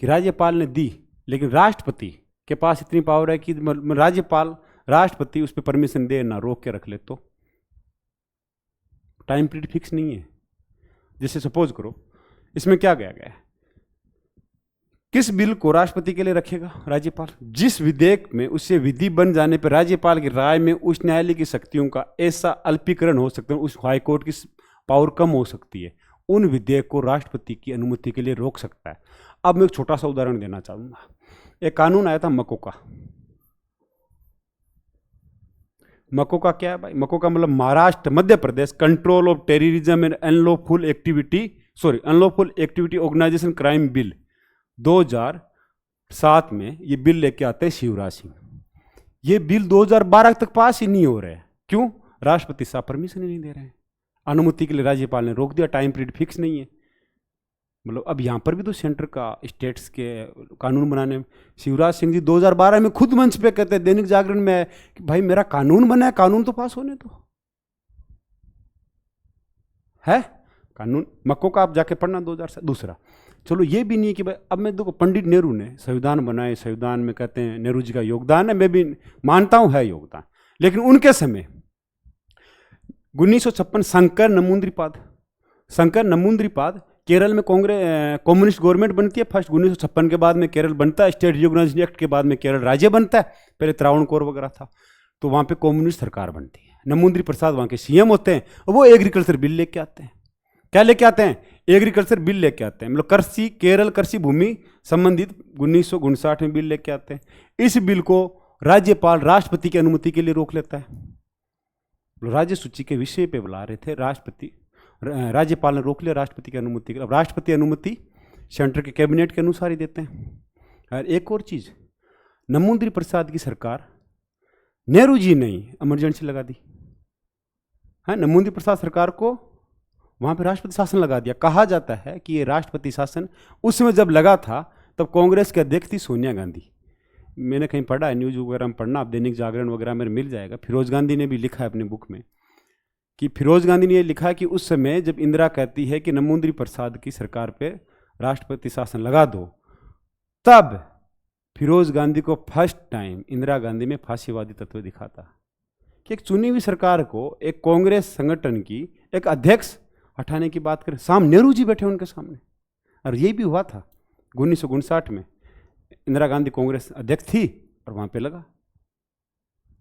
कि राज्यपाल ने दी, लेकिन राष्ट्रपति के पास इतनी पावर है कि राज्यपाल राष्ट्रपति उस पर परमिशन दे ना रोक के रख ले, तो टाइम पीरियड फिक्स नहीं है। जैसे सपोज करो इसमें क्या गया है, किस बिल को राष्ट्रपति के लिए रखेगा राज्यपाल, जिस विधेयक में उससे विधि बन जाने पर राज्यपाल की राय में उच्च न्यायालय की शक्तियों का ऐसा अल्पीकरण हो सकता है, उस हाईकोर्ट की पावर कम हो सकती है, उन विधेयक को राष्ट्रपति की अनुमति के लिए रोक सकता है। अब मैं एक छोटा सा उदाहरण देना चाहूंगा। एक कानून आया था मकोका। मकोका क्या है भाई? मकोका मतलब Maharashtra Madhya Pradesh control of terrorism and unlawful activity organisation crime bill 2007 में ये बिल लेके आते हैं शिवराज सिंह। ये बिल 2012 तक पास ही नहीं हो रहे हैं। क्यों? राष्ट्रपति साहब परमिशन ही नहीं दे रहे हैं, अनुमति के लिए राज्यपाल ने रोक दिया, टाइम पीरियड फिक्स नहीं है। मतलब अब यहाँ पर भी तो सेंटर का स्टेट्स के कानून बनाने में शिवराज सिंह जी 2012 में खुद मंच पे कहते हैं दैनिक जागरण में कि भाई मेरा कानून बना है, कानून तो पास होने दो। है कानून मक्को का आप जाके पढ़ना 2000 से। दूसरा चलो ये भी नहीं है कि भाई अब मैं देखो पंडित नेहरू ने संविधान बनाए, संविधान में कहते हैं नेहरू जी का योगदान है, मैं भी मानता हूं है योगदान, लेकिन उनके समय 1956 शंकर नमूंद्रीपाद केरल में कम्युनिस्ट गवर्नमेंट बनती है फर्स्ट 1956 के बाद में केरल बनता है, स्टेट रिकॉग्नाइजेशन एक्ट के बाद में केरल राज्य बनता है, पहले त्रावणकोर वगैरह था, तो वहाँ पे कम्युनिस्ट सरकार बनती है, नमूंद्री प्रसाद वहाँ के सीएम होते हैं, और वो एग्रीकल्चर बिल लेके आते हैं। क्या लेके आते हैं? एग्रीकल्चर बिल लेके आते हैं, मतलब कृषि केरल कृषि भूमि संबंधित 1959 में बिल लेके आते हैं। इस बिल को राज्यपाल राष्ट्रपति की अनुमति के लिए रोक लेता है। राज्य सूची के विषय पे बुला रहे थे, राज्यपाल ने रोक लिया राष्ट्रपति की अनुमति के लिए। अब राष्ट्रपति अनुमति सेंटर के कैबिनेट के अनुसार ही देते हैं। और एक और चीज, नमूंद्री प्रसाद की सरकार नेहरू जी ने इमरजेंसी लगा दी है, नमूंद्री प्रसाद सरकार को वहां पे राष्ट्रपति शासन लगा दिया। कहा जाता है कि ये राष्ट्रपति शासन उस समय जब लगा था तब कांग्रेस के अध्यक्ष थी सोनिया गांधी। मैंने कहीं पढ़ा है, न्यूज वगैरह में पढ़ना, आप दैनिक जागरण वगैरह में मिल जाएगा। फिरोज गांधी ने भी लिखा है अपनी बुक में कि फिरोज गांधी ने ये लिखा है कि उस समय जब इंदिरा कहती है कि नमूंद्री प्रसाद की सरकार पे राष्ट्रपति शासन लगा दो, तब फिरोज गांधी को फर्स्ट टाइम इंदिरा गांधी में फांसीवादी तत्व दिखाता कि एक चुनी हुई सरकार को एक कांग्रेस संगठन की एक अध्यक्ष हटाने की बात करें, सामने नेहरू जी बैठे उनके सामने। और ये भी हुआ था 1959 में, इंदिरा गांधी कांग्रेस अध्यक्ष थी और वहां पे लगा।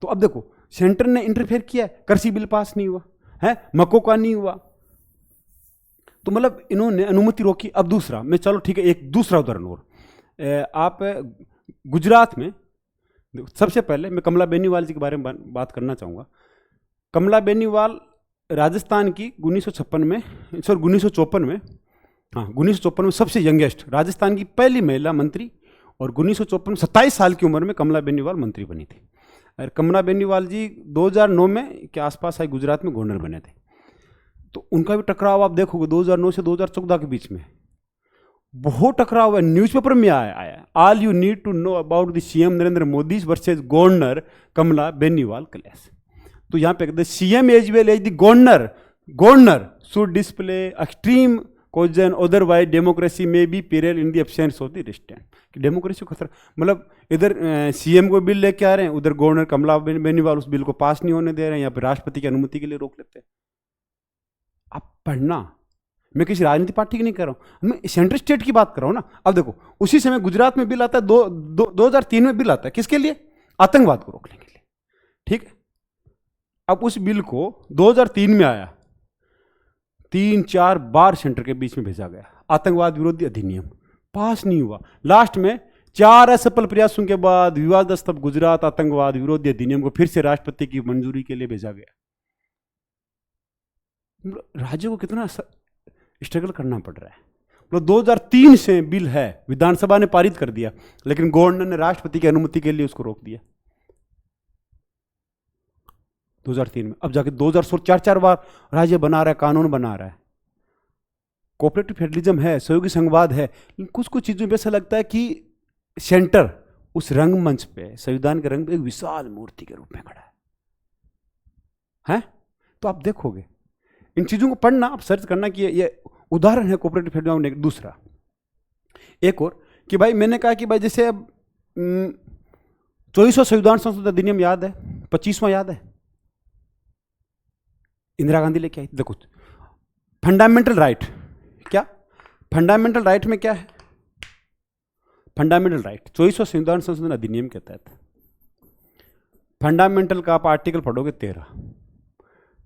तो अब देखो सेंटर ने इंटरफेयर किया, कृषि बिल पास नहीं हुआ है, मको का नहीं हुआ, तो मतलब इन्होंने अनुमति रोकी। अब दूसरा मैं, चलो ठीक है, एक दूसरा उदाहरण और, आप गुजरात में सबसे पहले मैं कमला बेनीवाल जी के बारे में बात करना चाहूँगा। कमला बेनीवाल राजस्थान की 1954 में सबसे यंगेस्ट राजस्थान की पहली महिला मंत्री, और 1954 में 27 साल की उम्र में कमला बेनीवाल मंत्री बनी थी। और कमला बेनीवाल जी 2009 में के आसपास आई गुजरात में गवर्नर बने थे। तो उनका भी टकराव आप देखोगे 2009 से 2014 के बीच में बहुत टकराव है, न्यूज़पेपर में आया all you need to know about the CM Narendra Modi versus governor Kamla Beniwal clash. तो यहाँ पे कहते CM as well as the governor should display extreme caution, otherwise democracy may be peril in the absence of the restraint. कि democracy को खतरा, मतलब इधर CM को बिल लेके आ रहे हैं, उधर गवर्नर कमला बेनीवाल उस बिल को पास नहीं होने दे रहे हैं, यहाँ पे राष्ट्रपति की अनुमति के लिए रोक लेते हैं। आप पढ़ना, मैं किसी राजनीतिक पार्टी की नहीं कर रहा हूँ, मैं सेंट्रल स्टेट की बात कर रहा हूँ ना। अब देखो उसी समय गुजरात में बिल आता है, 2003 में बिल आता है, किसके लिए? आतंकवाद को रोकने के लिए, ठीक है। अब उस बिल को 2003 में आया, 3-4 बार सेंटर के बीच में भेजा गया, आतंकवाद विरोधी अधिनियम पास नहीं हुआ। लास्ट में 4 असफल प्रयासों के बाद विवादास्पद गुजरात आतंकवाद विरोधी अधिनियम को फिर से राष्ट्रपति की मंजूरी के लिए भेजा गया। राज्य को कितना स्ट्रगल करना पड़ रहा है। मतलब 2003 से बिल है, विधानसभा ने पारित कर दिया, लेकिन गवर्नर ने राष्ट्रपति की अनुमति के लिए उसको रोक दिया 2003 में। अब जाके 2016 4 बार राज्य बना रहा है, कानून बना रहा है, कोऑपरेटिव फेडरलिज्म है, सहयोगी संघवाद है। कुछ कुछ चीजों में ऐसा लगता है कि सेंटर उस रंगमंच पे, संविधान के रंग पे एक विशाल मूर्ति के रूप में खड़ा है। तो आप देखोगे इन चीज़ों को पढ़ना, आप सर्च करना कि ये उदाहरण है कोऑपरेटिव फेडरल। दूसरा एक और कि भाई मैंने कहा कि भाई जैसे अब 24वां संविधान संशोधन अधिनियम याद है, 25वां याद है, इंदिरा गांधी लेके आई। देखो फंडामेंटल राइट, क्या फंडामेंटल राइट में क्या है? फंडामेंटल राइट 24वां संविधान संशोधन अधिनियम के तहत फंडामेंटल का आप आर्टिकल पढ़ोगे 13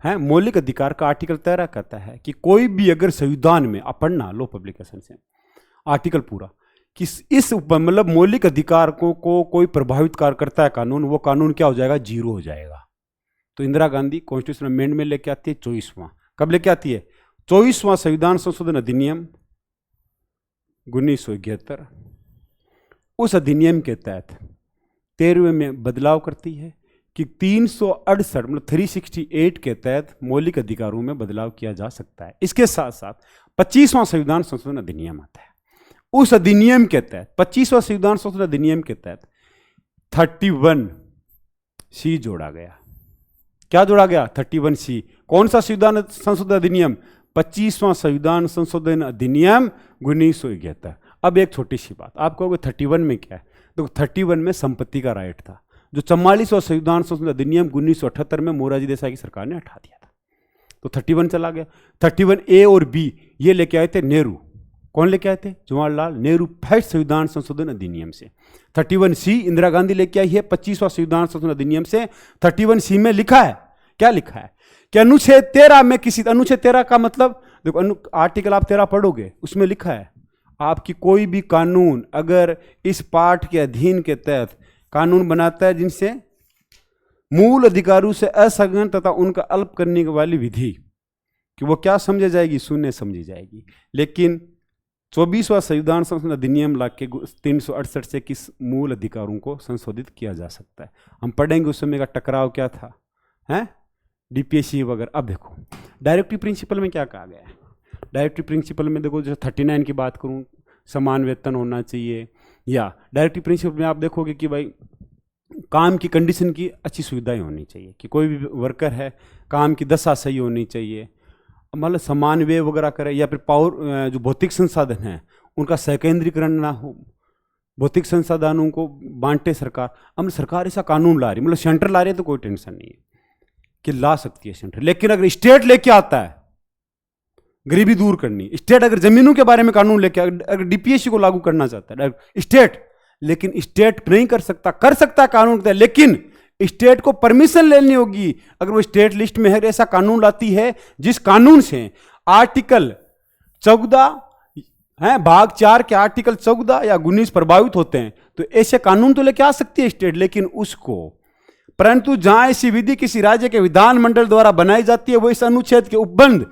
है, मौलिक अधिकार का आर्टिकल 13 कहता है कि कोई भी अगर संविधान में, आप पढ़ना लो पब्लिकेशन से आर्टिकल पूरा, कि इस मतलब मौलिक अधिकार को कोई प्रभावित करता है कानून, वो कानून क्या हो जाएगा? जीरो हो जाएगा। तो इंदिरा गांधी कॉन्स्टिट्यूशन अमेंडमेंट लेके आती है 24वां। कब लेके आती है? 24वां संविधान संशोधन अधिनियम 1971। उस अधिनियम के तहत 13वें में बदलाव करती है कि 368 मतलब 368 के तहत मौलिक अधिकारों में बदलाव किया जा सकता है। इसके साथ साथ 25वां संविधान संशोधन अधिनियम आता है। उस अधिनियम के तहत 25वां संविधान संशोधन अधिनियम के तहत 31C जोड़ा गया। क्या जोड़ा गया? 31C। कौन सा संविधान संशोधन अधिनियम? 25वां संविधान संशोधन अधिनियम 1971। अब एक छोटी सी बात, आप कहोगे 31 में क्या है? देखो 31 में संपत्ति का राइट था, जो 44वां संविधान संशोधन अधिनियम 1978 में मोरारजी देसाई की सरकार ने हटा दिया था। तो 31 चला गया। 31A और B ये लेके आए थे नेहरू। कौन लेके आए थे? जवाहरलाल नेहरू, फर्स्ट संविधान संशोधन अधिनियम से। 31C इंदिरा गांधी लेके आई है 25वां संविधान संशोधन अधिनियम से। 31C में लिखा है, क्या लिखा है कि अनुच्छेद 13 में किसी, अनुच्छेद 13 का मतलब देखो, आर्टिकल आप 13 पढ़ोगे, उसमें लिखा है आपकी कोई भी कानून अगर इस पाठ के अधीन के तहत कानून बनाता है जिनसे मूल अधिकारों से असंगत तथा उनका अल्प करने वाली विधि, कि वो क्या समझी जाएगी? शून्य समझी जाएगी। लेकिन 24वां संविधान संशोधन अधिनियम ला के 368 से किस मूल अधिकारों को संशोधित किया जा सकता है? हम पढ़ेंगे उस समय का टकराव क्या था, हैं डीपीएससी वगैरह। अब देखो डायरेक्टिव प्रिंसिपल में क्या कहा गया है। डायरेक्टिव प्रिंसिपल में देखो, जैसे 39 की बात करूं, समान वेतन होना चाहिए, या डायरेक्टिव प्रिंसिपल में आप देखोगे कि भाई काम की कंडीशन की अच्छी सुविधाएं होनी चाहिए, कि कोई भी वर्कर है काम की दशा सही होनी चाहिए, मतलब समान व्यय वगैरह करे, या फिर पावर जो भौतिक संसाधन हैं उनका सकेंद्रीकरण ना हो, भौतिक संसाधनों को बांटे सरकार। अब सरकार ऐसा कानून ला रही, मतलब सेंटर ला रही है तो कोई टेंशन नहीं है कि ला सकती है सेंटर। लेकिन अगर स्टेट लेके आता है गरीबी दूर करनी, स्टेट अगर जमीनों के बारे में कानून लेके, अगर डीपीएससी को लागू करना चाहता है स्टेट, लेकिन स्टेट नहीं कर सकता, कर सकता है कानून के, लेकिन स्टेट को परमिशन लेनी होगी। अगर वो स्टेट लिस्ट में है, ऐसा कानून लाती है जिस कानून से आर्टिकल 14 है भाग 4 के आर्टिकल 14 या 19 प्रभावित होते हैं, तो ऐसे कानून तो लेके आ सकती है स्टेट, लेकिन उसको, परंतु जहां ऐसी विधि किसी राज्य के विधानमंडल द्वारा बनाई जाती है, वो इस अनुच्छेद के उपबंध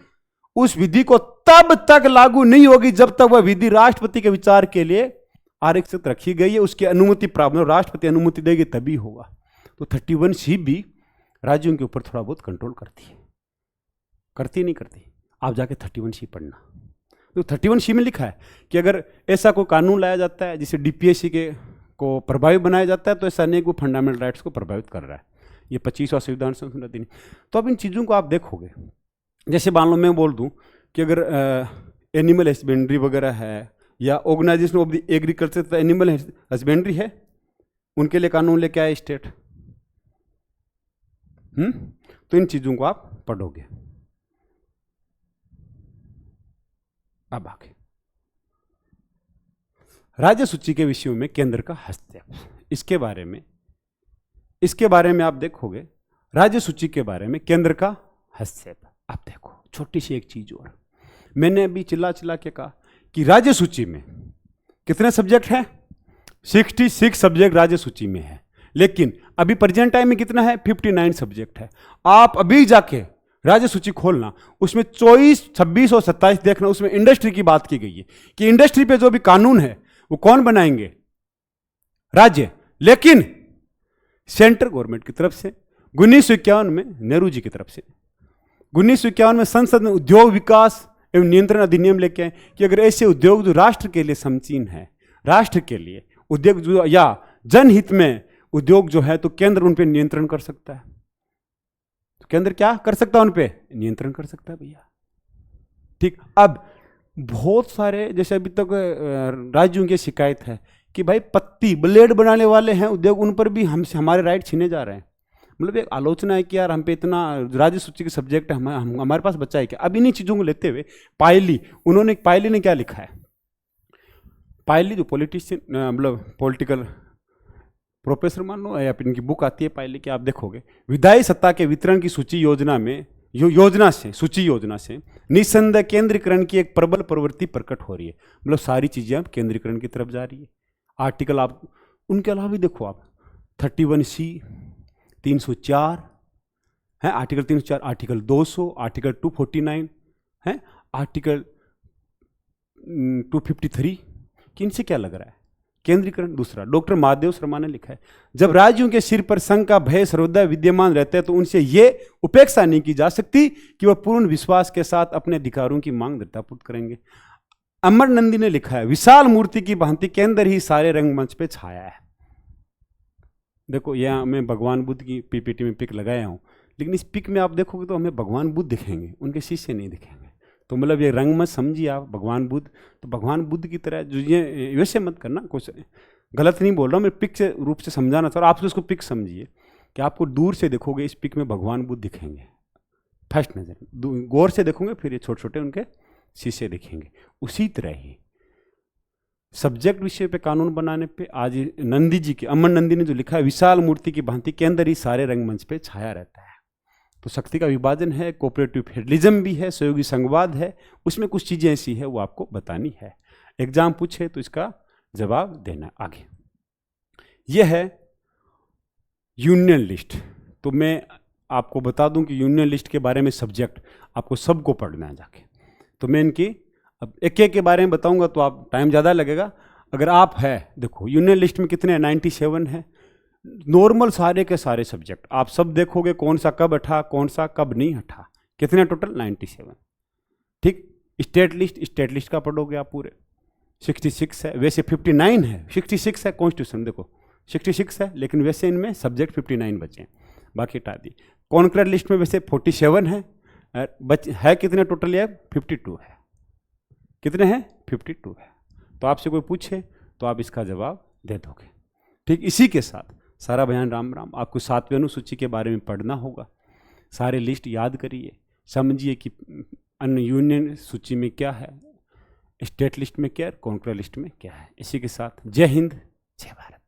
उस विधि को तब तक लागू नहीं होगी जब तक वह विधि राष्ट्रपति के विचार के लिए आरक्षित रखी गई है, उसकी अनुमति प्राप्त, राष्ट्रपति अनुमति देगी तभी होगा। तो 31C भी राज्यों के ऊपर थोड़ा बहुत कंट्रोल करती है, करती नहीं करती? आप जाके 31C पढ़ना। तो 31C में लिखा है कि अगर ऐसा कोई कानून लाया जाता है जिसे डीपीएससी के को प्रभावित बनाया जाता है, तो ऐसा नहीं, वो फंडामेंटल राइट्स को प्रभावित कर रहा है। ये 25वां संविधान संशोधन अधिनियम। तो अब इन चीज़ों को आप देखोगे, जैसे मान लो मैं बोल दूं कि अगर एनिमल हस्बेंड्री वगैरह है, या organisation of the agriculture animal husbandry है, उनके लिए कानून लेके आए स्टेट। तो इन चीजों को आप पढ़ोगे। अब आगे राज्य सूची के विषयों में केंद्र का हस्तक्षेप, इसके बारे में आप देखोगे राज्य सूची के बारे में केंद्र का हस्तक्षेप। आप देखो छोटी सी एक चीज और, मैंने अभी चिल्ला के कहा कि राज्य सूची में कितने सब्जेक्ट हैं? 66 सब्जेक्ट राज्य सूची में है, लेकिन अभी प्रेजेंट टाइम में कितना है? 59 सब्जेक्ट है। आप अभी जाके राज्य सूची खोलना, उसमें 24, 26 और 27 देखना, उसमें इंडस्ट्री की बात की गई है कि इंडस्ट्री पे जो भी कानून है वो कौन बनाएंगे? राज्य, लेकिन सेंट्रल गवर्नमेंट की तरफ से 1951 में नेहरू जी की तरफ से 1951 में संसद ने उद्योग विकास एवं नियंत्रण अधिनियम लेके आए कि अगर ऐसे उद्योग जो राष्ट्र के लिए समीचीन है, राष्ट्र के लिए उद्योग जो या जनहित में उद्योग जो है, तो केंद्र उन पर नियंत्रण कर सकता है। तो केंद्र क्या कर सकता है? उन पे नियंत्रण कर सकता है भैया। ठीक, अब बहुत सारे जैसे अभी तक राज्यों की शिकायत है कि भाई पत्ती ब्लेड बनाने वाले हैं उद्योग, उन पर भी हमसे हमारे राइट छीने जा रहे हैं। मतलब एक आलोचना है कि यार हम पे इतना राज्य सूची के सब्जेक्ट है, हमारे पास बच्चा है क्या? अब इन्हीं चीज़ों को लेते हुए पायली ने क्या लिखा है? पायली जो पॉलिटिशियन मतलब पॉलिटिकल प्रोफेसर मान लो, या फिर इनकी बुक आती है पायली की, आप देखोगे विधायी सत्ता के वितरण की सूची योजना से निस्संदेह केंद्रीकरण की एक प्रबल प्रवृत्ति प्रकट हो रही है। मतलब सारी चीजें अब केंद्रीकरण की तरफ जा रही है। आर्टिकल आप उनके अलावा भी देखो, आप 31C 304 है, आर्टिकल 304, आर्टिकल 200, आर्टिकल 249 है, आर्टिकल 253, किनसे क्या लग रहा है? केंद्रीकरण। दूसरा, डॉक्टर महादेव शर्मा ने लिखा है, जब राज्यों के सिर पर संघ का भय सर्वदा विद्यमान रहता है तो उनसे यह उपेक्षा नहीं की जा सकती कि वह पूर्ण विश्वास के साथ अपने अधिकारों की मांग दृढ़तापूर्वक करेंगे। अमर नंदी ने लिखा है, विशाल मूर्ति की भांति केंद्र ही सारे रंगमंच पे छाया है। देखो यहां मैं भगवान बुद्ध की पीपीटी में पिक लगाया हूं, लेकिन इस पिक में आप देखोगे तो हमें भगवान बुद्ध दिखेंगे, उनके शिष्य नहीं दिखेंगे। तो मतलब ये रंग मत समझिए आप, भगवान बुद्ध तो भगवान बुद्ध की तरह जो ये वैसे मत करना, कुछ गलत नहीं बोल रहा हूँ मैं, पिक से रूप से समझाना चाह रहा हूँ। आप उसको पिक समझिए कि आपको दूर से देखोगे इस पिक में भगवान बुद्ध दिखेंगे फर्स्ट नजर, गौर से देखोगे फिर ये छोटे छोटे उनके शीशे दिखेंगे। उसी तरह ही सब्जेक्ट विषय पे कानून बनाने पे आज नंदी जी के, अमर नंदी ने जो लिखा है, विशाल मूर्ति की भांति केंद्र ही सारे रंगमंच पे छाया रहता है। तो शक्ति का विभाजन है, कोऑपरेटिव फेडरलिज्म भी है, सहयोगी संघवाद है, उसमें कुछ चीजें ऐसी है वो आपको बतानी है। एग्जाम पूछे तो इसका जवाब देना। आगे यह है यूनियन लिस्ट। तो मैं आपको बता दूं कि यूनियन लिस्ट के बारे में सब्जेक्ट आपको सबको पढ़ना है जाके। तो मैं इनकी अब एक एक के बारे में बताऊंगा तो आप टाइम ज़्यादा लगेगा। अगर आप है, देखो यूनियन लिस्ट में कितने 97 है, नॉर्मल सारे के सारे सब्जेक्ट आप सब देखोगे, कौन सा कब हटा, कौन सा कब नहीं हटा, कितने टोटल 97। ठीक, स्टेट लिस्ट का पढ़ोगे आप पूरे 66 है, वैसे 59 है, 66 है कॉन्स्टिट्यूशन, देखो 66 है, लेकिन वैसे इनमें सब्जेक्ट 59 बचे हैं, बाकी हटा दी। कॉन्करेंट लिस्ट में वैसे 47 है, है कितने टोटल? ये 52 है। कितने हैं? 52 है। तो आपसे कोई पूछे तो आप इसका जवाब दे दोगे। ठीक, इसी के साथ सारा बयान राम राम। आपको 7वें अनुसूची के बारे में पढ़ना होगा, सारे लिस्ट याद करिए, समझिए कि अन्य यूनियन सूची में क्या है, स्टेट लिस्ट में क्या है, कॉन्करेंट लिस्ट में क्या है। इसी के साथ जय हिंद, जय भारत।